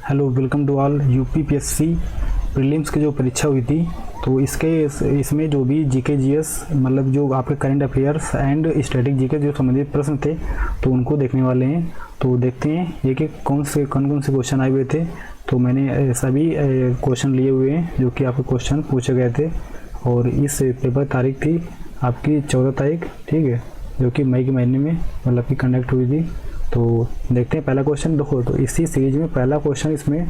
Hello, welcome to all. UPPSC prelims की जो परीक्षा हुई थी, तो इसमें जो भी जीके जीएस मतलब जो आपके current affairs and static GK जो संबंधित प्रश्न थे, तो उनको देखने वाले हैं। तो देखते हैं ये कि कौन से क्वेश्चन आए हुए थे। तो मैंने सभी क्वेश्चन लिए हुए हैं जो कि आपके क्वेश्चन पूछे गए थे। और इस पेपर तारीख थी आपकी 14 तारीख, ठीक है, जो कि मई के महीने में मतलब कि कंडक्ट हुई थी। तो देखते हैं पहला क्वेश्चन। देखो, तो इसी सीरीज में पहला क्वेश्चन इसमें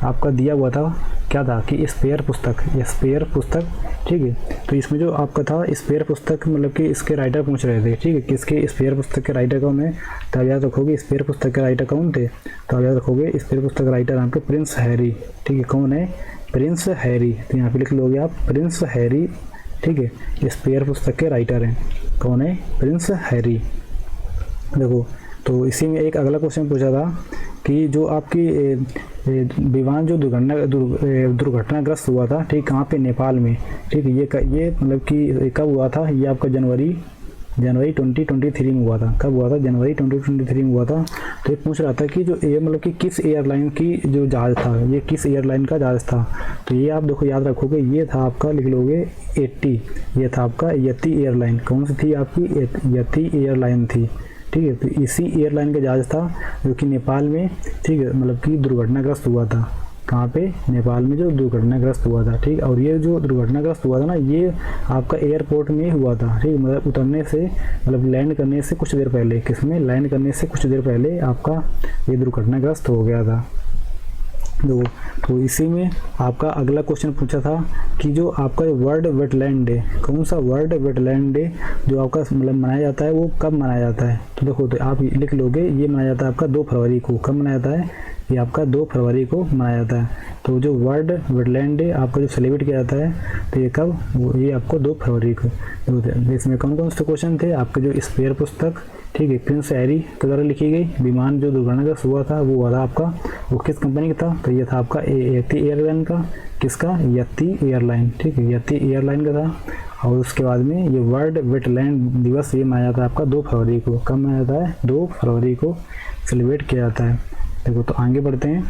आपका दिया हुआ था, क्या था कि स्पेयर पुस्तक, ठीक है। तो इसमें जो आपका था स्पेयर पुस्तक मतलब कि इसके राइटर पूछ रहे थे, ठीक है, किसके स्पेयर पुस्तक के राइटर कौन है। तो आप याद रखोगे स्पेयर पुस्तक के राइटर कौन थे। तो आप याद रखोगे स्पेयर पुस्तक के राइटर आपके प्रिंस हैरी, ठीक है। कौन है? Prince Harry. तो यहाँ पे लिख लोगे आप प्रिंस हैरी, ठीक है। स्पेयर पुस्तक के राइटर हैं कौन है? Prince Harry. देखो, तो इसी में एक अगला क्वेश्चन पूछा था कि जो आपकी विमान जो दुर्घटनाग्रस्त हुआ था, ठीक, कहाँ पे? नेपाल में, ठीक है। ये मतलब कि कब हुआ था? ये आपका जनवरी 2023 में हुआ था। कब हुआ था? जनवरी 2023 में हुआ था। तो ये पूछ रहा था कि जो ये मतलब कि किस एयरलाइन की जो जहाज़ था, ये किस एयरलाइन का जहाज़ था। तो ये आप देखो याद रखोगे, ये था आपका, लिख लोगे 80, ये था आपका यति एयरलाइन। कौन सी थी आपकी? यति एयरलाइन थी, ठीक है। तो इसी एयरलाइन का जहाज़ था जो कि नेपाल में, ठीक है, मतलब कि दुर्घटनाग्रस्त हुआ था। कहाँ पे? नेपाल में जो दुर्घटनाग्रस्त हुआ था, ठीक। और ये जो दुर्घटनाग्रस्त हुआ था ना, ये आपका एयरपोर्ट में हुआ था, ठीक। मतलब उतरने से मतलब लैंड करने से कुछ देर पहले, किसमें? लैंड करने से कुछ देर पहले आपका ये दुर्घटनाग्रस्त हो गया था। तो इसी में आपका अगला क्वेश्चन पूछा था कि जो आपका वर्ल्ड वेटलैंड डे, कौन सा वर्ल्ड वेटलैंड डे जो आपका मतलब मनाया जाता है, वो कब मनाया जाता है। तो देखो, तो आप लिख लोगे ये मनाया जाता है आपका 2 फरवरी को। कब मनाया जाता है? ये आपका 2 फरवरी को मनाया जाता है। तो जो वर्ल्ड वेटलैंड डे आपका जो सेलिब्रेट किया जाता है, तो ये कब? ये आपको 2 फरवरी को। तो इसमें कौन से क्वेश्चन थे आपके? जो स्पेयर पुस्तक, ठीक है, प्रिंस हैरी के द्वारा लिखी गई। विमान जो दुर्घटनाग्रस्त हुआ था वो हुआ था आपका, वो किस कंपनी का था? तो ये था आपका यति एयरलाइन का। किसका? यति एयरलाइन, ठीक है, यति एयरलाइन का था। और उसके बाद में ये वर्ल्ड वेटलैंड दिवस ये मनाया जाता है आपका 2 फरवरी को। कब मनाया जाता है? 2 फरवरी को सेलिब्रेट किया जाता है। देखो, तो आगे बढ़ते हैं।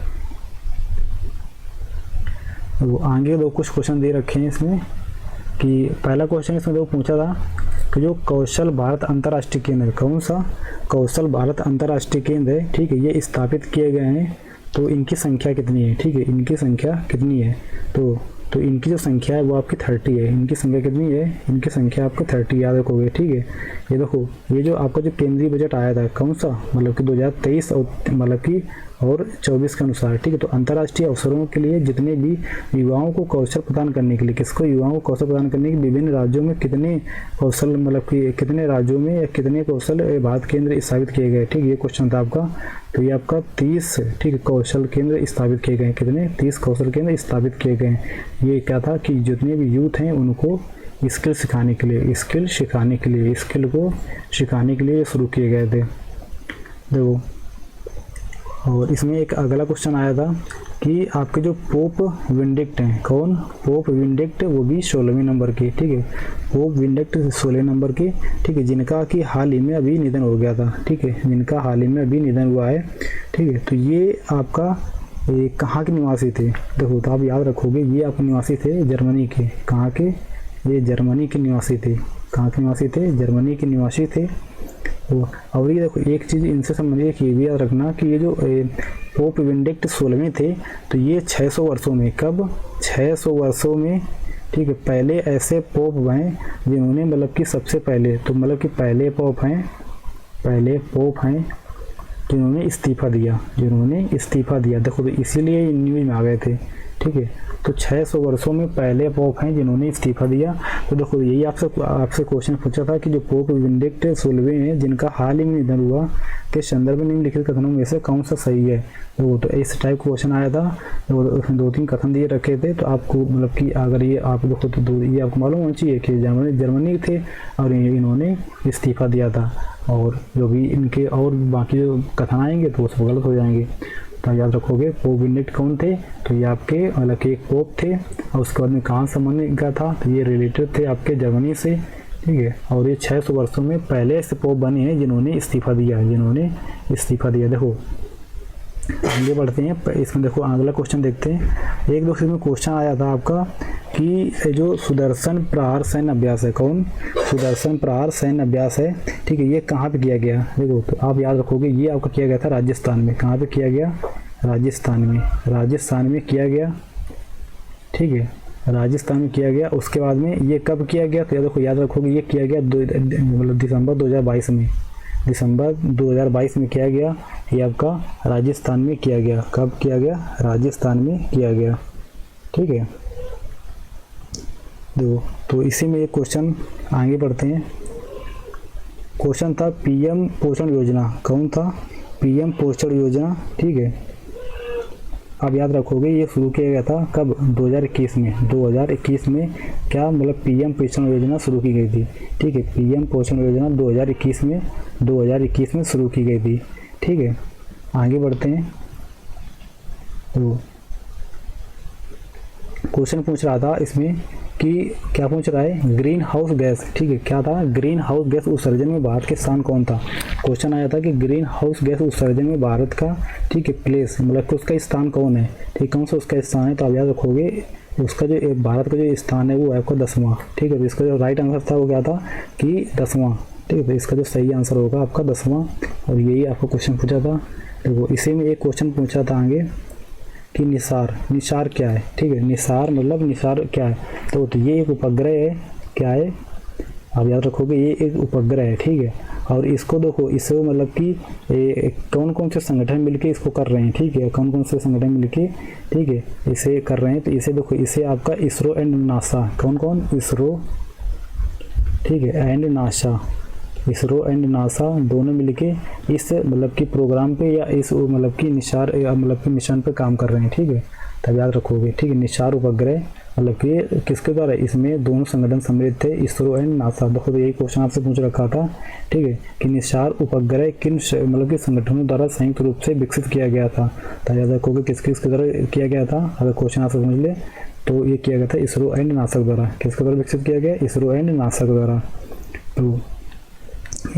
वो आगे दो कुछ क्वेश्चन दे रखे हैं इसमें कि पहला क्वेश्चन इसमें जो पूछा था कि जो कौशल भारत अंतर्राष्ट्रीय केंद्र, कौन सा? कौशल भारत अंतर्राष्ट्रीय केंद्र है, ठीक है, ये स्थापित किए गए हैं। तो इनकी संख्या कितनी है, ठीक है, इनकी संख्या कितनी है? तो इनकी जो संख्या है वो आपकी 30 है। इनकी संख्या कितनी है? इनकी संख्या आपको 30 याद रखोगे, ठीक है। ये देखो, ये जो आपका जो केंद्रीय बजट आया था, कौन सा? मतलब कि 2023 और मतलब कि और 24 के अनुसार, ठीक है। तो अंतर्राष्ट्रीय अवसरों के लिए जितने भी युवाओं को कौशल प्रदान करने के लिए, किसको? युवाओं को कौशल प्रदान करने के विभिन्न राज्यों में कितने कौशल मतलब कि कितने राज्यों में या कितने कौशल भारत केंद्र स्थापित किए गए, ठीक, ये क्वेश्चन था आपका। तो ये आपका 30, ठीक है, कौशल केंद्र स्थापित किए गए। कितने? 30 कौशल केंद्र स्थापित किए गए। ये क्या था कि जितने भी यूथ हैं उनको स्किल सिखाने के लिए, स्किल को सिखाने के लिए शुरू किए गए थे। देखो, और इसमें एक अगला क्वेश्चन आया था कि आपके जो पोप बेनेडिक्ट हैं, कौन? पोप बेनेडिक्ट, वो भी 16वें नंबर के, ठीक है। पोप बेनेडिक्ट 16 नंबर के, ठीक है, जिनका कि हाल ही में अभी निधन हो गया था, ठीक है, जिनका हाल ही में अभी निधन हुआ है, ठीक है। तो ये आपका कहाँ के निवासी थे? देखो, तो आप याद रखोगे ये आपके निवासी थे जर्मनी के। कहाँ के? ये जर्मनी के निवासी थे। कहाँ के निवासी थे? जर्मनी के निवासी थे। और ये देखो, एक चीज़ इनसे संबंधित ये भी याद रखना कि ये जो पोप बेनेडिक्ट 16वें थे, तो ये 600 वर्षों में, कब? 600 वर्षों में, ठीक है, पहले ऐसे पोप हैं जिन्होंने मतलब कि सबसे पहले, तो मतलब कि पहले पोप हैं जिन्होंने इस्तीफा दिया। देखो, तो इसीलिए न्यूज़ में आ गए थे, ठीक है। तो 600 वर्षों में पहले पोप हैं जिन्होंने इस्तीफा दिया। तो देखो, यही आपसे क्वेश्चन पूछा था कि जो पोप बेनेडिक्ट 16वें हैं जिनका हाल ही में निधन हुआ, के संदर्भ में निम्नलिखित कथनों में से कौन सा सही है। तो इस टाइप क्वेश्चन आया था। उसमें 2-3 कथन दिए रखे थे। तो आपको मतलब कि अगर ये आप देखो तो ये आपको मालूम होना चाहिए कि जर्मनी थे और इन्होंने इस्तीफा दिया था। और जो भी इनके और बाकी जो कथन आएंगे तो वो सब गलत हो जाएंगे। तो याद रखोगे पोप बेनेडिक्ट कौन थे? तो ये आपके मतलब कि एक पोप थे। और उसके बाद में कहाँ संबंध इनका था? तो ये रिलेटेड थे आपके जर्मनी से, ठीक है। और ये 600 वर्षों में पहले ऐसे पोप बने हैं जिन्होंने इस्तीफा दिया। देखो, आगे बढ़ते हैं। इसमें देखो अगला क्वेश्चन देखते हैं। एक दो में क्वेश्चन आया था आपका कि जो सुदर्शन प्रहार सैन्य अभ्यास है, कौन, सुदर्शन प्रहार सैन्य अभ्यास है, ठीक है, ये कहाँ पे किया गया, देखो तो आप याद रखोगे ये आपका किया गया था राजस्थान में। कहाँ पे किया गया, राजस्थान में, राजस्थान में किया गया, ठीक है, राजस्थान में किया गया। उसके बाद में ये कब किया गया, तो देखो याद रखोगे ये किया गया मतलब दिसंबर 2022 में, दिसंबर 2022 में किया गया। ये आपका राजस्थान में किया गया। कब किया गया, राजस्थान में किया गया, ठीक है। तो इसी में एक क्वेश्चन आगे बढ़ते हैं। क्वेश्चन था पीएम पोषण योजना, कौन था, पीएम पोषण योजना, ठीक है। अब याद रखोगे ये शुरू किया गया था कब, 2021 में, 2021 में क्या मतलब पीएम पोषण योजना शुरू की गई थी, ठीक है। पीएम पोषण योजना 2021 में शुरू की गई थी, ठीक है। आगे बढ़ते हैं। तो क्वेश्चन पूछ रहा था इसमें कि क्या पूछ रहा है, ग्रीन हाउस गैस, ठीक है, क्या था, ग्रीन हाउस गैस उत्सर्जन में भारत के स्थान कौन था। क्वेश्चन आया था कि ग्रीन हाउस गैस उत्सर्जन में भारत का, ठीक है, प्लेस मतलब कि उसका स्थान कौन है, ठीक, कौन सा उसका स्थान है। तो आप याद रखोगे उसका जो भारत का जो स्थान है वो है आपका 10वां, ठीक है। तो इसका जो राइट आंसर था वो क्या था कि 10वां, ठीक है। तो इसका जो सही आंसर होगा आपका 10वां, और यही आपको क्वेश्चन पूछा था। देखो इसी में एक क्वेश्चन पूछा था आगे कि निसार, निसार क्या है, ठीक है, निसार मतलब निसार क्या है। तो ये एक उपग्रह है, क्या है, आप याद रखोगे ये एक उपग्रह है, ठीक है। और इसको देखो, इसको मतलब कि कौन कौन से संगठन मिलके इसको कर रहे हैं, ठीक है, कौन कौन से संगठन मिलके, ठीक है, इसे कर रहे हैं। तो इसे देखो, इसे आपका इसरो एंड नासा, कौन कौन, इसरो, ठीक है, and NASA, ISRO and NASA दोनों मिलके इस मतलब कि प्रोग्राम पे या इस मतलब कि निसार मतलब कि मिशन पे काम कर रहे हैं, ठीक है। तब याद रखोगे, ठीक है, निसार उपग्रह मतलब कि किसके द्वारा, इसमें दोनों संगठन सम्मिलित थे, इसरो एंड नासा। देखो तो यही क्वेश्चन आपसे पूछ रखा था, ठीक है, कि निसार उपग्रह किन मतलब कि संगठनों द्वारा संयुक्त रूप से विकसित किया गया था। तब याद रखोगे किसके द्वारा किया गया था। अगर क्वेश्चन आपसे समझ ले तो ये किया गया था इसरो एंड नासा द्वारा। किसके द्वारा विकसित किया गया, इसरो एंड नासा द्वारा। तो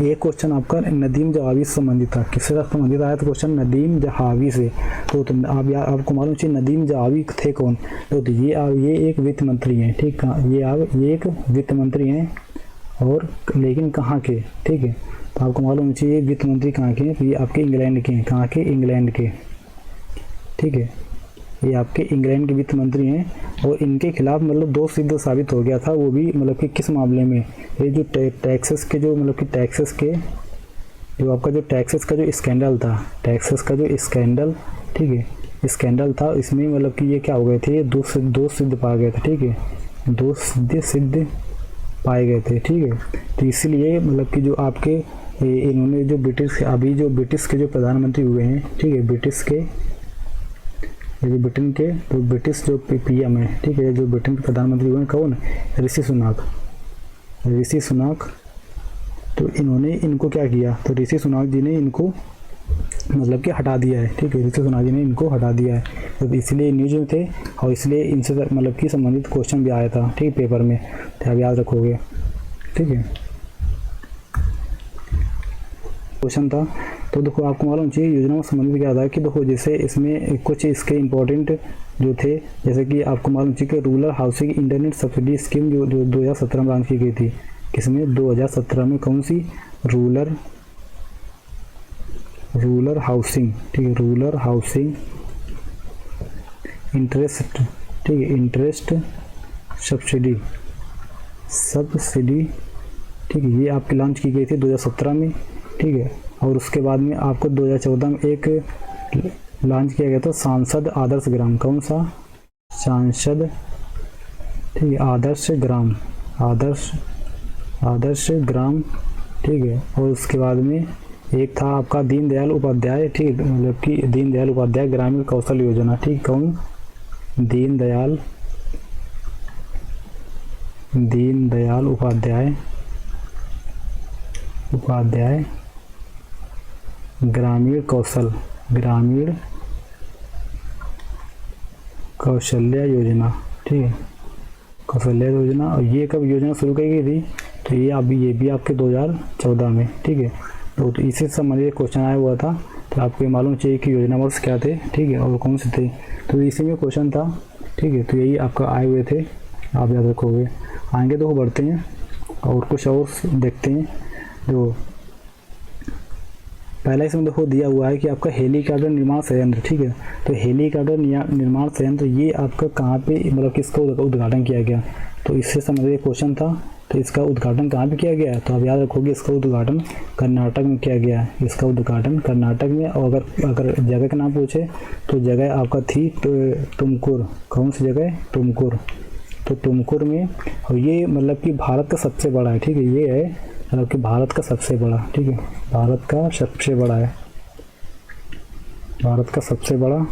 ये क्वेश्चन आपका नदीम जहावी से संबंधित था। किससे संबंधित आया था क्वेश्चन, नदीम जहावी से। तो आप आपको मालूम चाहिए नदीम जहावी थे कौन। तो ये एक वित्त मंत्री हैं, ठीक है, ये एक वित्त मंत्री हैं, और लेकिन कहाँ के, ठीक है। तो आपको मालूम चाहिए वित्त मंत्री कहाँ के हैं, तो ये आपके इंग्लैंड के हैं। कहाँ के, इंग्लैंड के, ठीक है, ये आपके इंग्लैंड के वित्त मंत्री हैं। और इनके खिलाफ मतलब दोष सिद्ध साबित हो गया था, वो भी मतलब कि किस मामले में, ये जो टैक्सेस के जो मतलब कि टैक्सेस के जो आपका जो टैक्सेस का जो स्कैंडल था, टैक्सेस का जो स्कैंडल, ठीक है, स्कैंडल था, इसमें मतलब कि ये क्या हो गए थे, ये दोष सिद्ध पाए गए थे, ठीक है, दोष सिद्ध पाए गए थे, ठीक है। तो इसलिए मतलब कि जो आपके इन्होंने जो अभी जो ब्रिटिश के जो प्रधानमंत्री हुए हैं, ठीक है, ब्रिटिश के ये ब्रिटेन के तो ब्रिटिश जो पीएम है, ठीक है, जो ब्रिटेन के प्रधानमंत्री हुए कौन, ऋषि सुनाक, ऋषि सुनाक। तो इन्होंने इनको क्या किया, तो ऋषि सुनाक जी ने इनको मतलब कि हटा दिया है, ठीक है, ऋषि सुनाक जी ने इनको हटा दिया है। तो इसलिए न्यूज में थे और इसलिए इनसे मतलब कि संबंधित क्वेश्चन भी आया था, ठीक, पेपर में, तो आप याद रखोगे, ठीक है, क्वेश्चन था। तो देखो आपको मालूम चाहिए योजनाओं से संबंधित क्या था कि देखो जैसे इसमें कुछ इसके इम्पोर्टेंट जो थे, जैसे कि आपको मालूम चाहिए कि rural housing internet subsidy scheme जो 2017 में लॉन्च की गई थी। किसमें, 2017 में, कौन सी, रूरल हाउसिंग, ठीक है, रूरल हाउसिंग इंटरेस्ट, ठीक है, इंटरेस्ट सब्सिडी, ठीक है, ये आपकी लॉन्च की गई थी 2017 में, ठीक है। और उसके बाद में आपको 2014 में एक लॉन्च किया गया था सांसद आदर्श ग्राम, कौन सा, सांसद, ठीक है, आदर्श ग्राम, ठीक है। और उसके बाद में एक था आपका दीनदयाल उपाध्याय, ठीक, मतलब कि दीनदयाल उपाध्याय ग्रामीण कौशल योजना, ठीक, कौन, दीनदयाल उपाध्याय ग्रामीण कौशल्य योजना, ठीक है, कौशल्य योजना। और ये कब योजना शुरू की गई थी, तो ये भी आपके 2014 में, ठीक है, तो इसी से संबंधित क्वेश्चन आया हुआ था, तो आपको ये मालूम चाहिए कि योजना वर्ष क्या थे, ठीक है, और कौन से थे। तो इसी में क्वेश्चन था, ठीक है, तो यही आपका आए हुए थे, आप याद रखोगे। आगे तो बढ़ते हैं और कुछ और देखते हैं। जो पहला इसमें देखो दिया हुआ है कि आपका हेलीकॉप्टर निर्माण संयंत्र, ठीक है, तो हेलीकॉप्टर निर्माण संयंत्र ये आपका कहाँ पे, मतलब किसका उद्घाटन किया गया, तो इससे संबंधित क्वेश्चन था। तो इसका उद्घाटन कहाँ पे किया गया है, तो आप याद रखोगे इसका उद्घाटन कर्नाटक में किया गया है, इसका उद्घाटन कर्नाटक में। और अगर जगह का नाम पूछे तो जगह आपका थी तुमकुर। कौन सी जगह, तुमकुर, तो तुमकुर में। और ये मतलब कि भारत का सबसे बड़ा है, ठीक है, ये है मतलब कि भारत का सबसे बड़ा, ठीक है, भारत का सबसे बड़ा है, भारत का सबसे बड़ा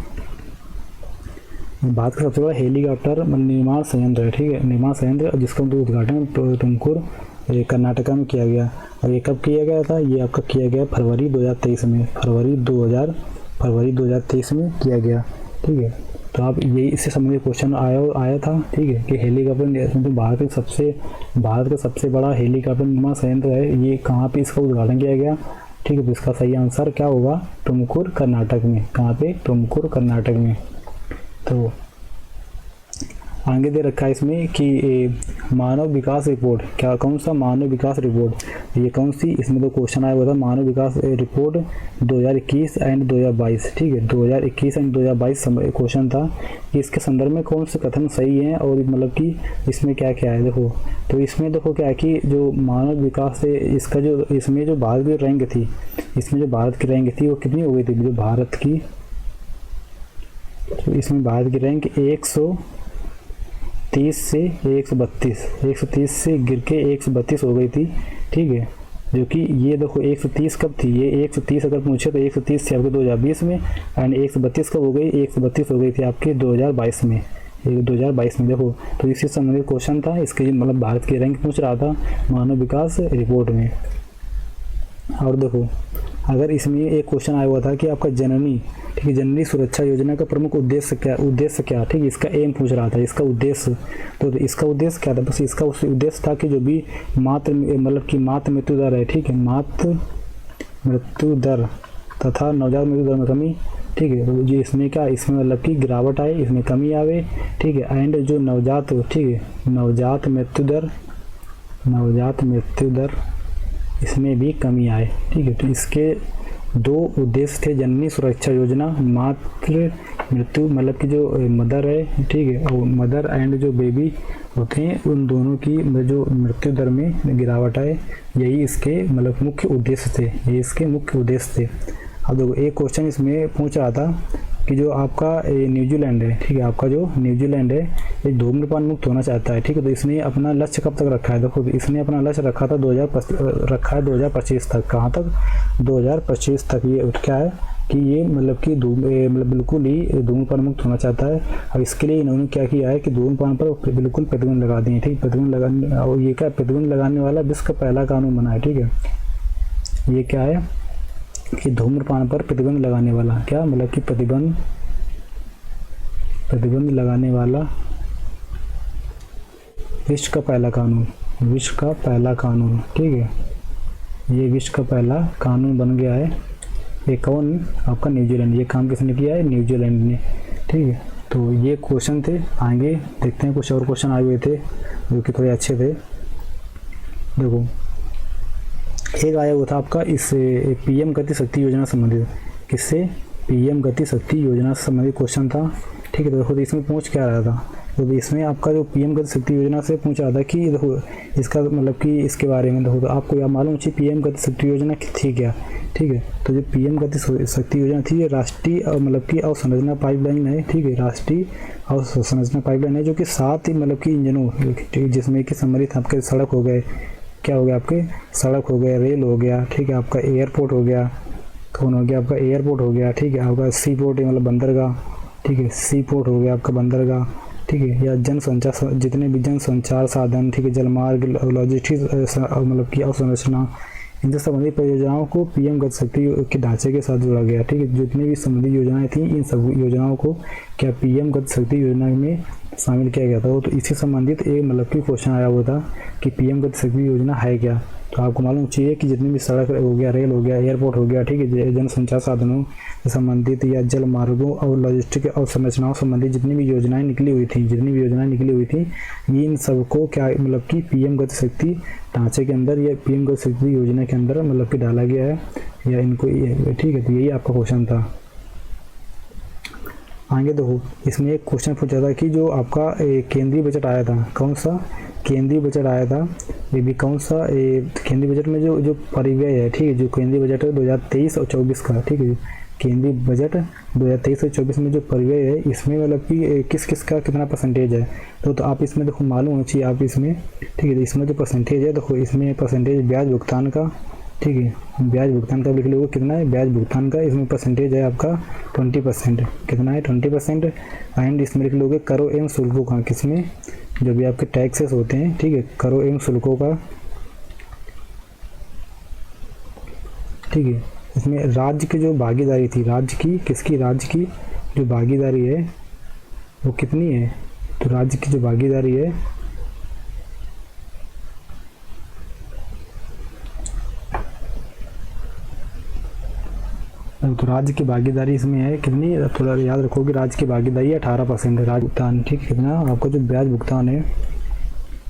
हेलीकॉप्टर निर्माण संयंत्र है, ठीक है, निर्माण संयंत्र जिसका उद्घाटन तुमकुर कर्नाटका में किया गया। और ये कब किया गया था, ये आपका किया गया फरवरी 2023 में, फरवरी 2023 में किया गया, ठीक है। तो आप यही इससे संबंधित क्वेश्चन आया था, ठीक है, कि हेलीकॉप्टर भारत का सबसे बड़ा हेलीकॉप्टर निर्माण संयंत्र है, ये कहाँ पे इसका उद्घाटन किया गया, ठीक है। तो इसका सही आंसर क्या होगा, तुमकुर कर्नाटक में। कहाँ पे, तुमकुर कर्नाटक में। तो आगे दे रखा है इसमें कि मानव विकास रिपोर्ट, क्या कौन सा मानव विकास रिपोर्ट, ये कौन सी, इसमें तो क्वेश्चन आया हुआ था मानव विकास रिपोर्ट 2021 एंड 2022, ठीक है, 2021 एंड 2022 क्वेश्चन था कि इसके संदर्भ में कौन से कथन सही हैं और मतलब कि इसमें क्या क्या है। देखो, तो इसमें देखो क्या है कि जो मानव विकास से इसका जो इसमें जो भारत की रैंक थी, इसमें जो भारत की रैंक थी वो कितनी हो गई थी, जो भारत की, तो इसमें भारत की रैंक 130 से 132 से गिर के 132 हो गई थी, ठीक है। जो कि ये देखो 130 कब थी, ये 130 अगर पूछे तो 130 थी आपके 2020 में, एंड 132 कब हो गई, 132 हो गई थी आपके 2022 में, 2022 में। देखो, तो इसी संबंधित क्वेश्चन था, इसके मतलब भारत की रैंक पूछ रहा था मानव विकास रिपोर्ट में। और देखो, अगर इसमें एक क्वेश्चन आया हुआ था कि आपका जननी, ठीक है, जननी सुरक्षा योजना का प्रमुख उद्देश्य क्या, ठीक है, इसका एम पूछ रहा था, इसका उद्देश्य। तो इसका उद्देश्य क्या था, बस इसका उद्देश्य था कि जो भी मातृ मतलब कि मातृ मृत्यु दर है, ठीक है, मातृ मृत्यु दर तथा नवजात मृत्यु दर में कमी, ठीक है, तो जो इसमें क्या, इसमें मतलब कि गिरावट आए, इसमें कमी आवे, ठीक है, एंड जो नवजात, ठीक है, नवजात मृत्यु दर इसमें भी कमी आए, ठीक है। तो इसके दो उद्देश्य थे, जननी सुरक्षा योजना, मातृ मृत्यु मतलब कि जो मदर है, ठीक है, और मदर एंड जो बेबी होते हैं उन दोनों की जो मृत्यु दर में गिरावट आए, यही इसके मतलब मुख्य उद्देश्य थे, ये इसके मुख्य उद्देश्य थे। अब देखो, एक क्वेश्चन इसमें पूछ रहा था कि जो आपका न्यूजीलैंड है, ठीक है, आपका जो न्यूजीलैंड है ये धूम्रपान मुक्त होना चाहता है, ठीक है। तो इसने अपना लक्ष्य कब तक रखा है, देखो इसने अपना लक्ष्य रखा था 2025 तक। कहाँ तक, 2025 तक। ये क्या है कि ये मतलब कि बिल्कुल ही धूम्रपान मुक्त होना चाहता है। अब इसके लिए इन्होंने क्या किया है कि धूम्रपान पर बिल्कुल प्रतिबंध लगा दिए, ठीक, प्रतिबंध लगाने, और ये क्या प्रतिबंध लगाने वाला विश्व का पहला कानून बना है, ठीक है। ये क्या है कि धूम्रपान पर प्रतिबंध लगाने वाला, क्या मतलब कि प्रतिबंध लगाने वाला विश्व का पहला कानून, ठीक है, ये विश्व का पहला कानून बन गया है। ये कौन, आपका न्यूजीलैंड। ये काम किसने किया है, न्यूजीलैंड ने, ठीक है। तो ये क्वेश्चन थे। आगे देखते हैं, कुछ और क्वेश्चन आए हुए थे जो कि थोड़े अच्छे थे। देखो, एक आया हुआ था आपका इस पीएम गति शक्ति योजना संबंधित, किससे, पीएम गति शक्ति योजना से संबंधित क्वेश्चन था, ठीक है। तो देखो, इसमें पूछ क्या रहा था, तो इसमें आपका जो पीएम गति शक्ति योजना से पूछ रहा था कि देखो इसका मतलब कि इसके बारे में देखो, तो आपको यह मालूम चाहिए पीएम गति शक्ति योजना थी क्या, ठीक है। तो जो पीएम गति शक्ति योजना थी, ये राष्ट्रीय मतलब कि अवसंरचना पाइपलाइन है, ठीक है, राष्ट्रीय अवसंरचना पाइपलाइन है, जो कि 7 मतलब कि इंजनों, ठीक है, जिसमें कि सम्मिलित आपके सड़क हो गए, क्या हो गया, आपके सड़क हो गया, रेल हो गया, ठीक है, आपका एयरपोर्ट हो गया, कौन हो गया, आपका एयरपोर्ट हो गया, ठीक है, आपका सी पोर्ट मतलब बंदरगाह, ठीक है, सी पोर्ट हो गया आपका बंदरगाह, ठीक है, या जनसंचार, जितने भी जनसंचार साधन, ठीक है, जलमार्ग, लॉजिस्टिक्स मतलब की अवसंरचना, इनसे संबंधित परियोजनाओं को पीएम गति शक्ति के ढांचे के साथ जोड़ा गया, ठीक है। जितनी भी संबंधित योजनाएं थी, इन सब योजनाओं को क्या पीएम गति शक्ति योजना में शामिल किया गया था। तो इसी संबंधित एक मतलब कि क्वेश्चन आया हुआ था कि पीएम गति शक्ति योजना है क्या, तो आपको मालूम चाहिए कि जितनी भी सड़क हो गया, रेल हो गया, एयरपोर्ट हो गया, ठीक है, जनसंचार साधनों से संबंधित या जल मार्गों और लॉजिस्टिक और संरचनाओं संबंधित जितनी भी योजनाएं निकली हुई थी, ये इन सबको क्या मतलब कि पीएम गति शक्ति ढांचे के अंदर या पीएम गति शक्ति योजना के अंदर मतलब कि डाला गया है या इनको, ठीक है। तो यही आपका क्वेश्चन था। आगे देखो, इसमें एक क्वेश्चन पूछा था कि जो आपका केंद्रीय बजट आया था, कौन सा केंद्रीय बजट आया था, ये भी कौन सा केंद्रीय बजट में जो परिव्यय है, ठीक है, जो केंद्रीय बजट है 2023 और 24 का, ठीक है, केंद्रीय बजट 2023 और 24 में जो परिव्यय है, इसमें मतलब कि किस किस का कितना परसेंटेज है। तो आप इसमें देखो मालूम होना चाहिए आप इसमें, ठीक है, इसमें जो परसेंटेज है, देखो इसमें परसेंटेज ब्याज भुगतान का, ठीक है, ब्याज भुगतान का लिख लोगे कितना है, ब्याज भुगतान का इसमें परसेंटेज है आपका 20%, कितना है 20%। एंड इसमें लिख लोगे करों एवं शुल्कों का, किसमें जो भी आपके टैक्सेस होते हैं, ठीक है, करों एवं शुल्कों का, ठीक है। इसमें राज्य की जो भागीदारी थी, राज्य की किसकी, राज्य की जो भागीदारी है वो कितनी है, तो राज्य की जो भागीदारी है तो राज्य की भागीदारी इसमें है कितनी, थोड़ा याद रखोगे, राज्य की भागीदारी 18% है राज्य भुगतान, ठीक है। कितना आपका जो ब्याज भुगतान है,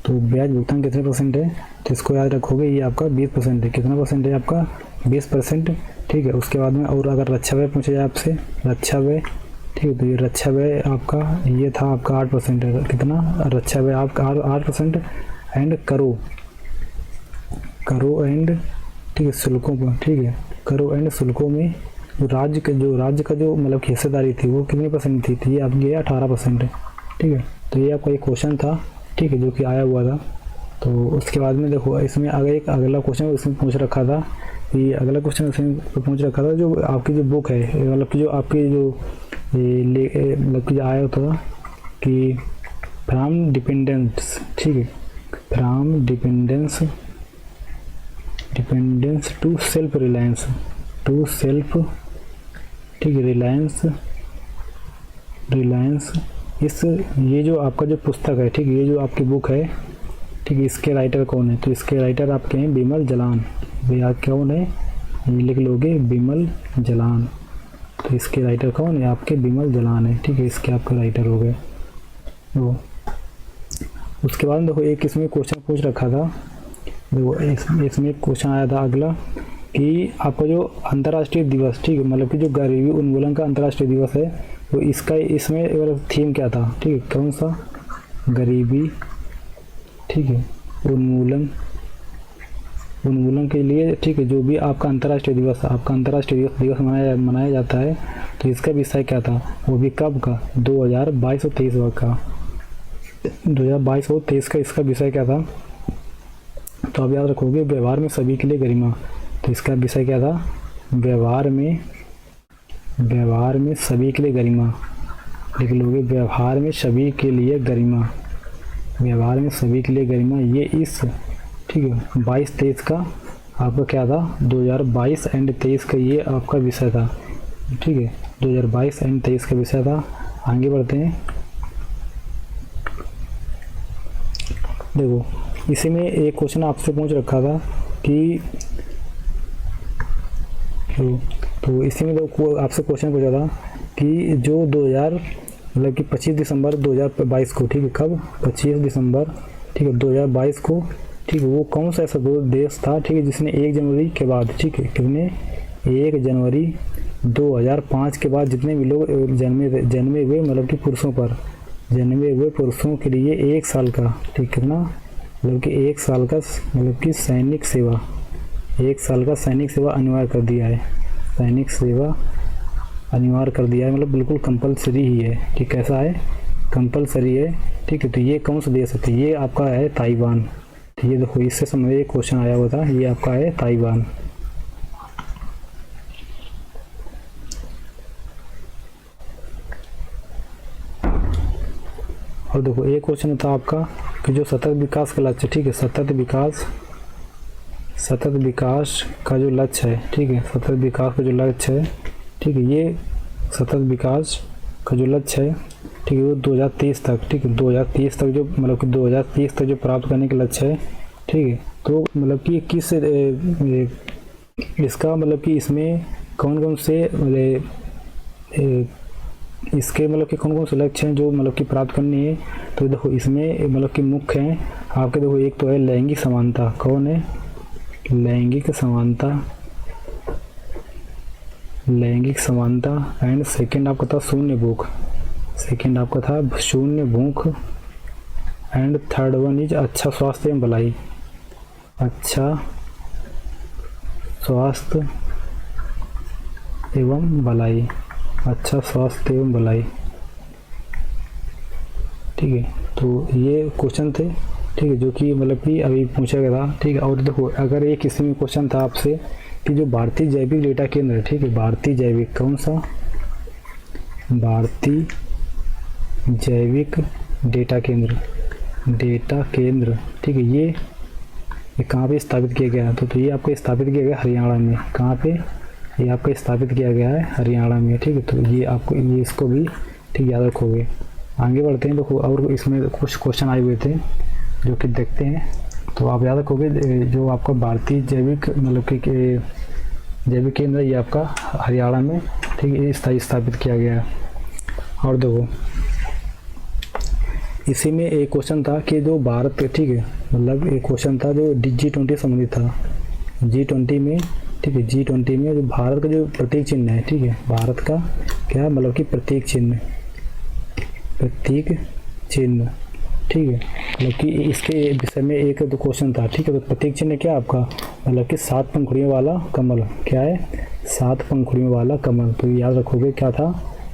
तो ब्याज भुगतान कितने परसेंट है, तो इसको याद रखोगे, ये आपका 20% है। कितना परसेंट है आपका, 20%, ठीक है। उसके बाद में और अगर रक्षा व्यय पूछा जाए आपसे, रक्षा व्यय, ठीक है, तो ये रक्षा व्यय आपका ये था आपका 8% है, कितना रक्षा व्यय आपका 8%। एंड करो एंड, ठीक है, शुल्कों पर, ठीक है, करो एंड शुल्कों में जो राज्य का जो मतलब हिस्सेदारी थी वो कितनी परसेंट थी, तो ये आपकी 18% है, ठीक है। तो ये आपका एक क्वेश्चन था, ठीक है, जो कि आया हुआ था। तो उसके बाद में देखो इसमें अगर एक अगला क्वेश्चन उसमें पूछ रखा था, कि अगला क्वेश्चन उसमें पूछ रखा था जो आपकी जो बुक है, मतलब कि जो आपकी जो मतलब कि आया होता कि फ्रॉम डिपेंडेंस, ठीक है, from dependence to self reliance, ठीक है, रिलायंस इस ये जो आपका जो पुस्तक है, ठीक है, ये जो आपकी बुक है, ठीक है, इसके राइटर कौन है, तो इसके राइटर आपके हैं बिमल जलान। भैया कौन है, ये लिख लोगे बिमल जलान। तो इसके राइटर कौन है आपके, बिमल जलान है, ठीक है, इसके आपके राइटर हो गए। तो उसके बाद देखो एक इसमें क्वेश्चन पूछ रखा था, देखो इसमें एक क्वेश्चन आया था अगला कि आपका जो अंतर्राष्ट्रीय दिवस, ठीक है, मतलब कि जो गरीबी उन्मूलन का अंतर्राष्ट्रीय दिवस है, तो इसका इसमें मतलब थीम क्या था, ठीक है, कौन सा, गरीबी, ठीक है, उन्मूलन के लिए, ठीक है, जो भी आपका अंतर्राष्ट्रीय दिवस मनाया जाता है, तो इसका विषय क्या था, वो भी कब का, 2022 और 23 का, 2022 और 23 का इसका विषय क्या था। तो आप याद रखोगे व्यवहार में सभी के लिए गरिमा, तो इसका विषय क्या था, व्यवहार में सभी के लिए गरिमा, लिख लोगे व्यवहार में सभी के लिए गरिमा, व्यवहार में सभी के लिए गरिमा। ये इस, ठीक है, 22-23 का आपका क्या था, 2022 एंड 23 का ये आपका विषय था, ठीक है, 2022 एंड 23 का विषय था। आगे बढ़ते हैं, देखो इसी में एक क्वेश्चन आपसे पूछ रखा था कि तो इसी में आपसे क्वेश्चन पूछा था कि जो 2000 मतलब कि 25 दिसंबर 2022 को, ठीक है, कब 25 दिसंबर, ठीक है, 2022 को, ठीक है, वो कौन सा ऐसा देश था, ठीक है, जिसने 1 जनवरी के बाद, ठीक है, कितने 1 जनवरी 2005 के बाद जितने भी लोग जन्मे हुए मतलब कि जन्मे हुए पुरुषों के लिए 1 साल का, ठीक, कितना मतलब कि 1 साल का मतलब कि सैनिक सेवा, 1 साल का सैनिक सेवा अनिवार्य कर दिया है, सैनिक सेवा अनिवार्य कर दिया है, मतलब बिल्कुल कंपलसरी ही है, ठीक, कैसा है, कंपलसरी है, ठीक है। तो ये कौन सा देश है, ये आपका है ताइवान। तो ये देखो इससे संबंधित एक क्वेश्चन आया हुआ था, ये आपका है ताइवान। और देखो एक क्वेश्चन था आपका कि जो सतत विकास का लक्ष्य, ठीक है, सतत विकास का जो लक्ष्य है, ठीक है, सतत विकास का जो लक्ष्य है, ठीक है, ये सतत विकास का जो लक्ष्य है, ठीक है, वो 2030 तक, ठीक है, 2030 तक जो मतलब कि 2030 तक जो प्राप्त करने का लक्ष्य है, ठीक है, तो मतलब कि किस इसका मतलब कि इसमें कौन कौन से इसके मतलब कि कौन कौन से लक्ष्य हैं जो मतलब कि प्राप्त करनी है। तो देखो इसमें मतलब कि मुख्य हैं आपके, देखो एक तो है लैंगिक समानता। कौन है? लैंगिक समानता, लैंगिक समानता। एंड सेकंड आपका था शून्य भूख, सेकंड आपका था शून्य भूख। एंड थर्ड वन इज अच्छा स्वास्थ्य एवं भलाई, अच्छा स्वास्थ्य एवं भलाई, अच्छा स्वास्थ्य एवं भलाई। ठीक है, तो ये क्वेश्चन थे, ठीक है, जो कि मतलब कि अभी पूछा गया था। ठीक है, और देखो अगर एक इसमें क्वेश्चन था आपसे कि जो भारतीय जैविक डेटा केंद्र है, ठीक है, भारतीय जैविक कौन सा? भारतीय जैविक डेटा केंद्र, डेटा केंद्र, ठीक है, ये कहाँ पे स्थापित किया गया? तो ये आपको स्थापित किया गया हरियाणा में। कहाँ पे? ये आपका स्थापित किया गया है हरियाणा में। ठीक है, तो ये आपको ये इसको भी ठीक याद रखोगे। आगे बढ़ते हैं, देखो और इसमें कुछ क्वेश्चन आए हुए थे जो कि देखते हैं, तो आप याद रखोगे। जो आपका भारतीय जैविक मतलब कि जैविक केंद्र ये आपका हरियाणा में, ठीक है, स्थापित किया गया है। और देखो इसी में एक क्वेश्चन था कि जो भारत, ठीक है, मतलब एक क्वेश्चन था जो G20 संबंधित था। G20 में, ठीक है, G20 में जो भारत का जो प्रतीक चिन्ह है, ठीक है, भारत का क्या मतलब कि प्रतीक चिन्ह, प्रतीक चिन्ह, ठीक है, मतलब कि इसके विषय में एक तो क्वेश्चन था। ठीक है, तो प्रतीक चिन्ह क्या आपका? मतलब कि 7 पंखुड़ियों वाला कमल। क्या है? 7 पंखुड़ियों वाला कमल। तो याद रखोगे क्या था?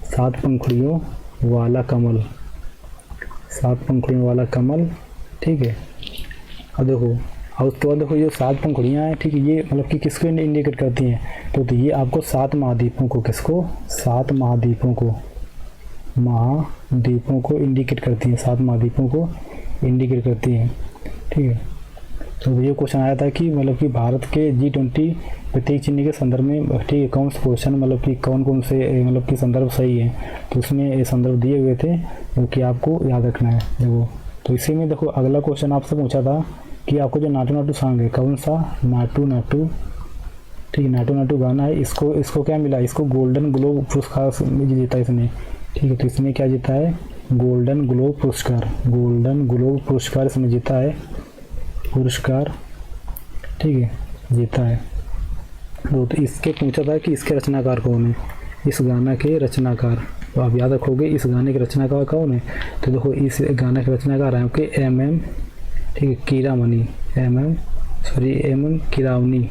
7 पंखुड़ियों वाला कमल, 7 पंखुड़ियों वाला कमल। ठीक है, अब देखो और उसके बाद देखो ये 7 पंखुड़ियाँ हैं, ठीक है, ये मतलब कि किसको इंडिकेट करती हैं? तो ये आपको 7 महाद्वीपों को, किसको? 7 महाद्वीपों को, महाद्वीपों को इंडिकेट करती हैं, 7 महाद्वीपों को इंडिकेट करती हैं। ठीक है, तो ये क्वेश्चन आया था कि मतलब कि भारत के G20 प्रतीक चिन्ह के संदर्भ में, ठीक है, कौन से क्वेश्चन मतलब कि कौन कौन से मतलब कि संदर्भ सही है, तो उसमें ये संदर्भ दिए हुए थे जो कि आपको याद रखना है। देखो तो इसी में देखो अगला क्वेश्चन आपसे पूछा था कि आपको जो नाटू नाटू सॉन्ग है, कौन सा? नाटू नाटू, ठीक है, नाटू नाटू गाना है, इसको क्या मिला? इसको गोल्डन ग्लोब पुरस्कार जीता इसने। ठीक है, तो इसमें क्या जीता है? गोल्डन ग्लोब पुरस्कार, गोल्डन ग्लोब पुरस्कार इसमें जीता है, पुरस्कार, ठीक है, जीता है। तो इसके पूछा था कि इसके रचनाकार कौन है, इस गाना के रचनाकार। तो आप याद रखोगे इस गाने के रचनाकार कौन है? तो देखो इस गाने के रचनाकार हैं आपके MM, ठीक है, कीरामनी, MM किरावनी,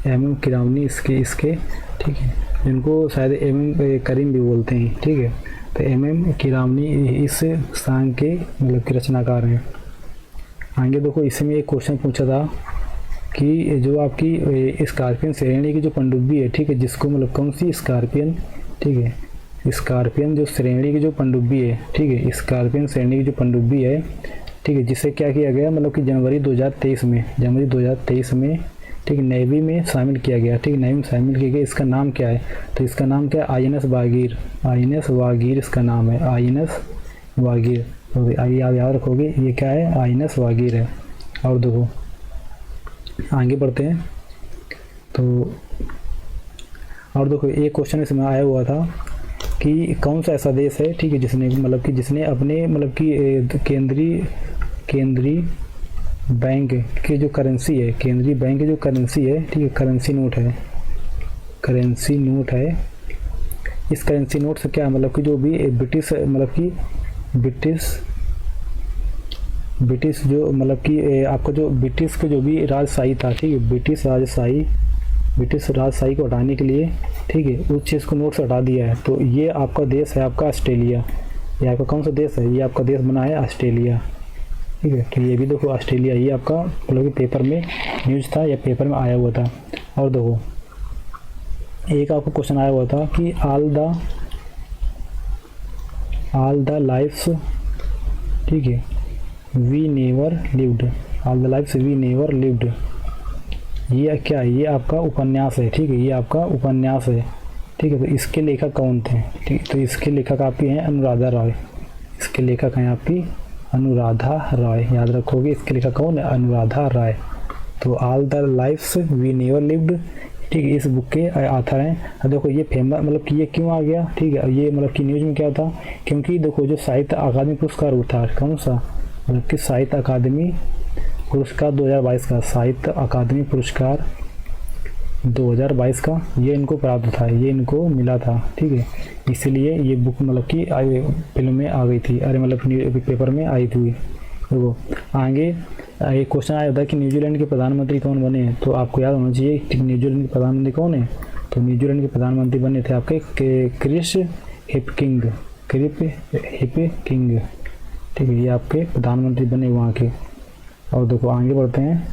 MM किरावनी इसके, ठीक है, जिनको शायद MM करीम भी बोलते हैं। ठीक है, तो MM किरावनी इस सॉन्ग के मतलब के रचनाकार हैं। आगे देखो इसमें एक क्वेश्चन पूछा था कि जो आपकी स्कॉर्पियन श्रेणी की जो पनडुब्बी है, ठीक है, जिसको मतलब कौन सी स्कॉर्पियन, ठीक है, स्कॉर्पियन जो श्रेणी की जो पनडुब्बी है, ठीक है, स्कॉर्पियन श्रेणी की जो पनडुब्बी है, ठीक है, जिसे क्या किया गया मतलब कि जनवरी 2023 में, ठीक है, नेवी में शामिल किया गया। ठीक है, नेवी में शामिल किया गया। इसका नाम क्या है? तो इसका नाम क्या है? INS वागीर, INS वागीर इसका नाम है, INS वागीर। तो याद रखोगे ये क्या है? INS वागीर है। और देखो आगे बढ़ते हैं, तो और देखो एक क्वेश्चन इसमें आया हुआ था कि कौन सा ऐसा देश है, ठीक है, जिसने अपने मतलब कि केंद्रीय बैंक की जो करेंसी है, केंद्रीय बैंक की जो करेंसी है, ठीक है, करेंसी नोट है, इस करेंसी नोट से क्या मतलब कि जो भी ब्रिटिश मतलब कि ब्रिटिश जो मतलब कि आपका जो ब्रिटिश का जो भी राजशाही था, ठीक है, ब्रिटिश राजशाही को हटाने के लिए, ठीक है, उस चीज़ को नोट से हटा दिया है। तो ये आपका देश है आपका ऑस्ट्रेलिया। ये आपका कौन सा देश है? ये आपका देश बना है ऑस्ट्रेलिया। ठीक है, तो ये भी देखो ऑस्ट्रेलिया, ये आपका मतलब कि पेपर में न्यूज़ था या पेपर में आया हुआ था। और देखो एक आपको क्वेश्चन आया हुआ था कि ऑल द लाइफ्स, ठीक है, we never lived, all the lives we never lived, ये क्या है? ये आपका उपन्यास है। ठीक है, ये आपका उपन्यास है। ठीक है, तो इसके लेखक कौन थे? ठीक है, तो इसके लेखक आपकी हैं अनुराधा रॉय, इसके लेखक हैं आपकी अनुराधा रॉय, याद रखोगे इसके लिखा कौन है, अनुराधा राय। तो all the lives we never lived, ठीक है, इस बुक के आथर हैं। अब देखो ये फेमस मतलब कि ये क्यों आ गया, ठीक है, ये मतलब कि न्यूज़ में क्या था, क्योंकि देखो जो साहित्य अकादमी पुरस्कार उठा कौन सा, मतलब कि साहित्य अकादमी पुरस्कार 2022 का, साहित्य अकादमी पुरस्कार 2022 का ये इनको प्राप्त था, ये इनको मिला था, ठीक है, इसलिए ये बुक मतलब कि फिल्म में आ गई थी, अरे मतलब पेपर में आई थी। देखो आगे एक क्वेश्चन आया था कि न्यूजीलैंड के प्रधानमंत्री कौन बने हैं, तो आपको याद होना चाहिए कि न्यूजीलैंड के प्रधानमंत्री कौन है, तो न्यूजीलैंड के प्रधानमंत्री बने थे आपके क्रिस हिपकिंग, ठीक है, ये आपके प्रधानमंत्री बने वहाँ के। और देखो आगे बढ़ते हैं,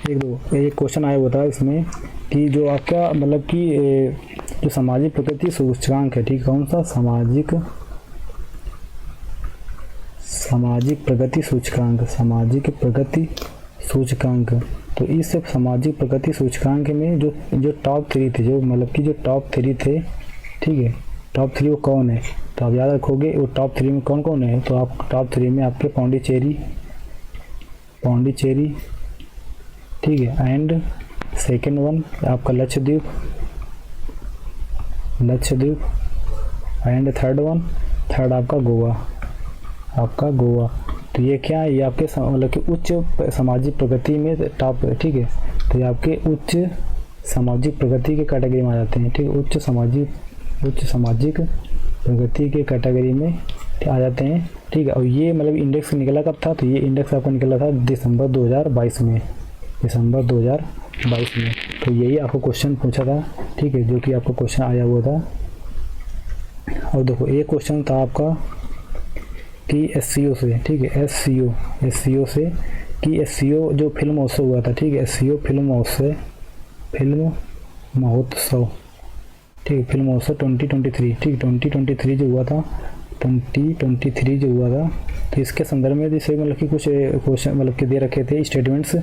एक क्वेश्चन आया हुआ था इसमें कि जो आपका मतलब कि जो सामाजिक प्रगति सूचकांक है, ठीक, कौन सा, सामाजिक प्रगति सूचकांक, तो इस सामाजिक प्रगति सूचकांक में जो टॉप 3 थे, जो मतलब कि जो टॉप 3 थे, ठीक है, टॉप 3 वो कौन है, तो आप याद रखोगे वो टॉप 3 में कौन कौन है, तो आप टॉप 3 में आपके पौंडीचेरी, ठीक है, एंड सेकेंड वन आपका लक्षद्वीप, एंड थर्ड आपका गोवा। तो ये क्या है, ये आपके मतलब कि उच्च सामाजिक प्रगति में टॉप, ठीक है, तो ये आपके उच्च सामाजिक प्रगति के कैटेगरी में आ जाते हैं, ठीक है, उच्च सामाजिक प्रगति के कैटेगरी में आ जाते हैं, ठीक है। और ये मतलब इंडेक्स निकला कब था, तो ये इंडेक्स आपको निकला था दिसंबर 2022 में, तो यही आपको क्वेश्चन पूछा था, ठीक है, जो कि आपको क्वेश्चन आया हुआ था। और देखो एक क्वेश्चन था आपका कि SCO से, ठीक है, SCO से कि SCO जो फिल्म महोत्सव हुआ था, ठीक है, SCO फिल्म महोत्सव, ठीक है, फिल्म महोत्सव 2023, ठीक, 2023 जो हुआ था, तो इसके संदर्भ में जैसे मतलब कि कुछ क्वेश्चन मतलब कि दे रखे थे स्टेटमेंट्स,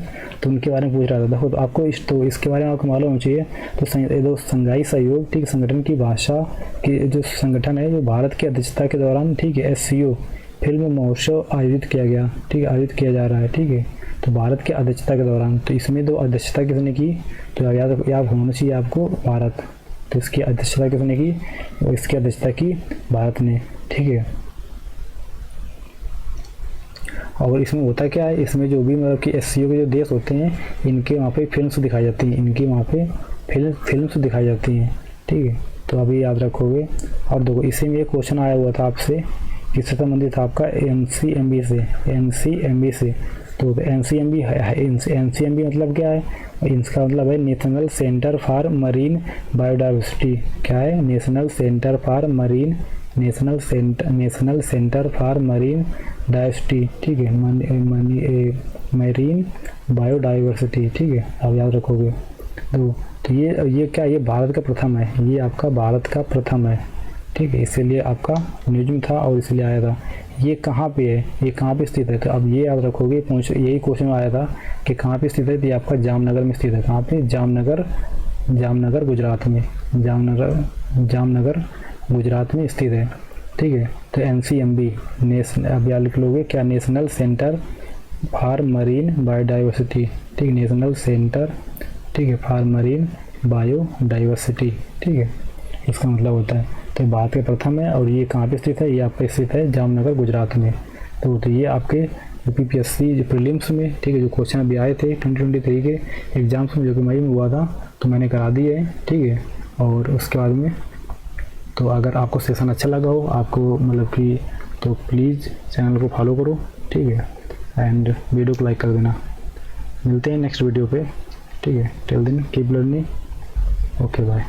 तो उनके बारे में पूछ रहा था। देखो तो आपको तो इसके बारे में आपको मालूम होना चाहिए। तो संघाई सहयोग, ठीक, संगठन की भाषा की जो संगठन है, जो भारत की अध्यक्षता के दौरान, ठीक है, SCO फिल्म महोत्सव आयोजित किया गया, ठीक है, आयोजित किया जा रहा है, ठीक है, तो भारत की अध्यक्षता के दौरान, तो इसमें दो अध्यक्षता किसने की, तो याद होना चाहिए आपको भारत, तो इसकी अध्यक्षता किसने की, और इसकी अध्यक्षता की भारत ने, ठीक है। और इसमें होता क्या है, इसमें जो भी मतलब कि SCO के जो देश होते हैं, इनके वहाँ पे फिल्म्स दिखाई जाती हैं, फिल्म्स दिखाई जाती हैं, ठीक है, तो अभी याद रखोगे। और देखो इसी में एक क्वेश्चन आया हुआ था आपसे, किससे संबंधित था आपका, NCMB से। तो NCMB मतलब क्या है, इसका मतलब है national centre for marine biodiversity, क्या है, national centre for marine diversity, ठीक है, मरीन बायोडाइवर्सिटी, ठीक है, आप याद रखोगे। तो ये क्या, ये भारत का प्रथम है, ये आपका भारत का प्रथम है, ठीक है, इसीलिए आपका न्यूज़ में था और इसलिए आया था। ये कहाँ पे है, ये कहाँ पे स्थित है, तो अब ये याद रखोगे, यही क्वेश्चन आया था कि कहाँ पे स्थित है, तो ये आपका जामनगर में स्थित है, कहाँ पे, जामनगर गुजरात में, जामनगर गुजरात में स्थित है, ठीक है। तो NCMB अब याद लिख लोगे क्या, national centre for marine biodiversity, ठीक, नेशनल सेंटर, ठीक है, फॉर मरीन बायोडाइवर्सिटी, ठीक है, इसका मतलब होता है। तो भारत के प्रथम है, और ये कहाँ पे स्थित है, ये आपका स्थित है जामनगर गुजरात में। तो ये आपके UPPSC जो प्रीलिम्स में, ठीक है, जो क्वेश्चन अभी आए थे 2023 के एग्जाम्स में, जो कि मई में हुआ था, तो मैंने करा दिए है, ठीक है। और उसके बाद में तो अगर आपको सेशन अच्छा लगा हो आपको मतलब कि, तो प्लीज़ चैनल को फॉलो करो, ठीक है, एंड वीडियो को लाइक कर देना। मिलते हैं नेक्स्ट वीडियो पे, ठीक है, till then keep learning, okay bye.